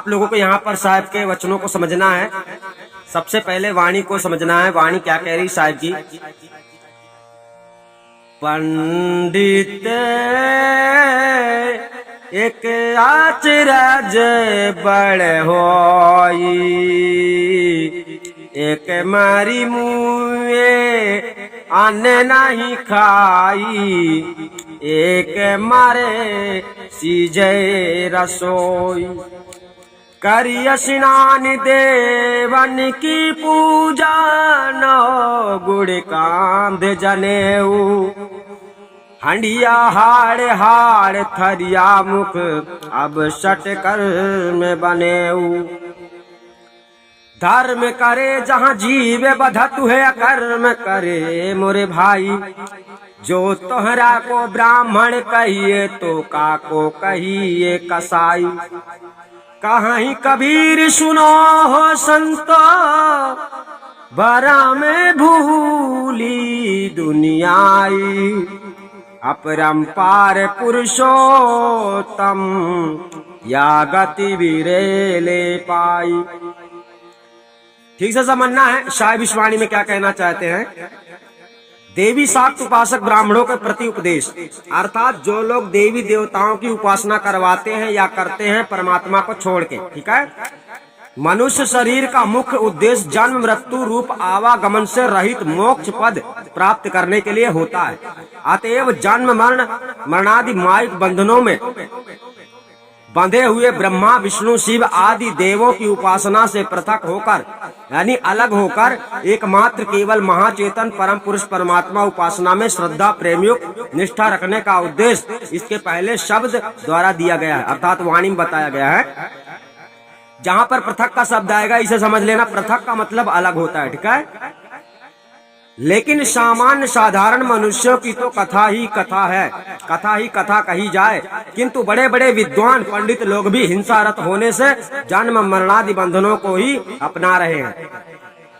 आप लोगों को यहाँ पर साहब के वचनों को समझना है। सबसे पहले वाणी को समझना है। वाणी क्या कह रही साहब जी? पंडित एक आचरज बड़ होई, एक मारी मुए अन्न नहीं खाई, एक मारे सीजे रसोई। करिय स्नान देवन की पूजा, नो गुड़ कांध जनेऊ। हंडिया हाड़ हाड़ थरिया मुख, अब सटकर में बनेऊ। धर्म करे जहाँ जीवे बधतु है, कर्म करे मोरे भाई। जो तोहरा को ब्राह्मण कहिए, तो काको कहिए कसाई। कहीं कबीर सुनो हो संतो, बरा में भूली दुनियाई। अपरंपार पुरुषोत्तम, या गति वीरे ले पाई। ठीक से समझना है शाही विश्वाणी में क्या कहना चाहते हैं। देवी शाक्त उपासक ब्राह्मणों के प्रति उपदेश, अर्थात जो लोग देवी देवताओं की उपासना करवाते हैं या करते हैं परमात्मा को छोड़ के, ठीक है। मनुष्य शरीर का मुख्य उद्देश्य जन्म मृत्यु रूप आवागमन से रहित मोक्ष पद प्राप्त करने के लिए होता है। अतएव जन्म मरण मरणादि मायिक बंधनों में बंधे हुए ब्रह्मा विष्णु शिव आदि देवों की उपासना से पृथक होकर, यानी अलग होकर, एकमात्र केवल महाचेतन परम पुरुष परमात्मा उपासना में श्रद्धा प्रेमयुक्त निष्ठा रखने का उद्देश्य इसके पहले शब्द द्वारा दिया गया है, अर्थात वाणी में बताया गया है। जहाँ पर पृथक का शब्द आएगा इसे समझ लेना, पृथक का मतलब अलग होता है, ठीक है। लेकिन सामान्य साधारण मनुष्यों की तो कथा ही कथा है, कथा ही कथा कही जाए। किंतु बड़े बड़े विद्वान पंडित लोग भी हिंसारत होने से जन्म मरणादि बंधनों को ही अपना रहे हैं।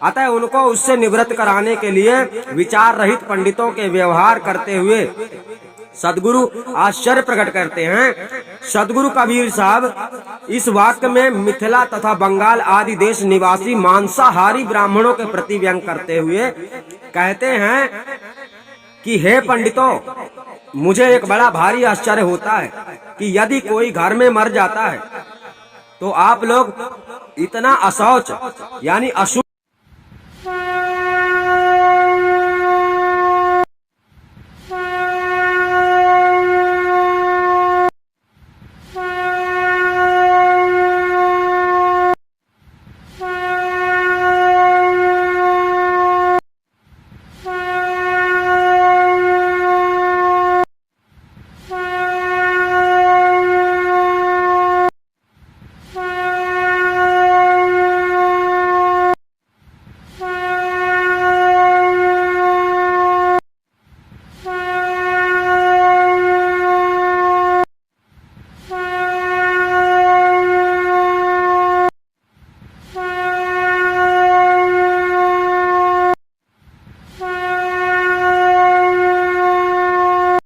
अतः उनको उससे निवृत्त कराने के लिए विचार रहित पंडितों के व्यवहार करते हुए सदगुरु आश्चर्य प्रकट करते हैं। सदगुरु कबीर साहब इस वाक्य में मिथिला तथा बंगाल आदि देश निवासी मांसाहारी ब्राह्मणों के प्रति व्यंग करते हुए कहते हैं कि हे पंडितों, मुझे एक बड़ा भारी आश्चर्य होता है कि यदि कोई घर में मर जाता है तो आप लोग इतना अशौच यानी अशुद्ध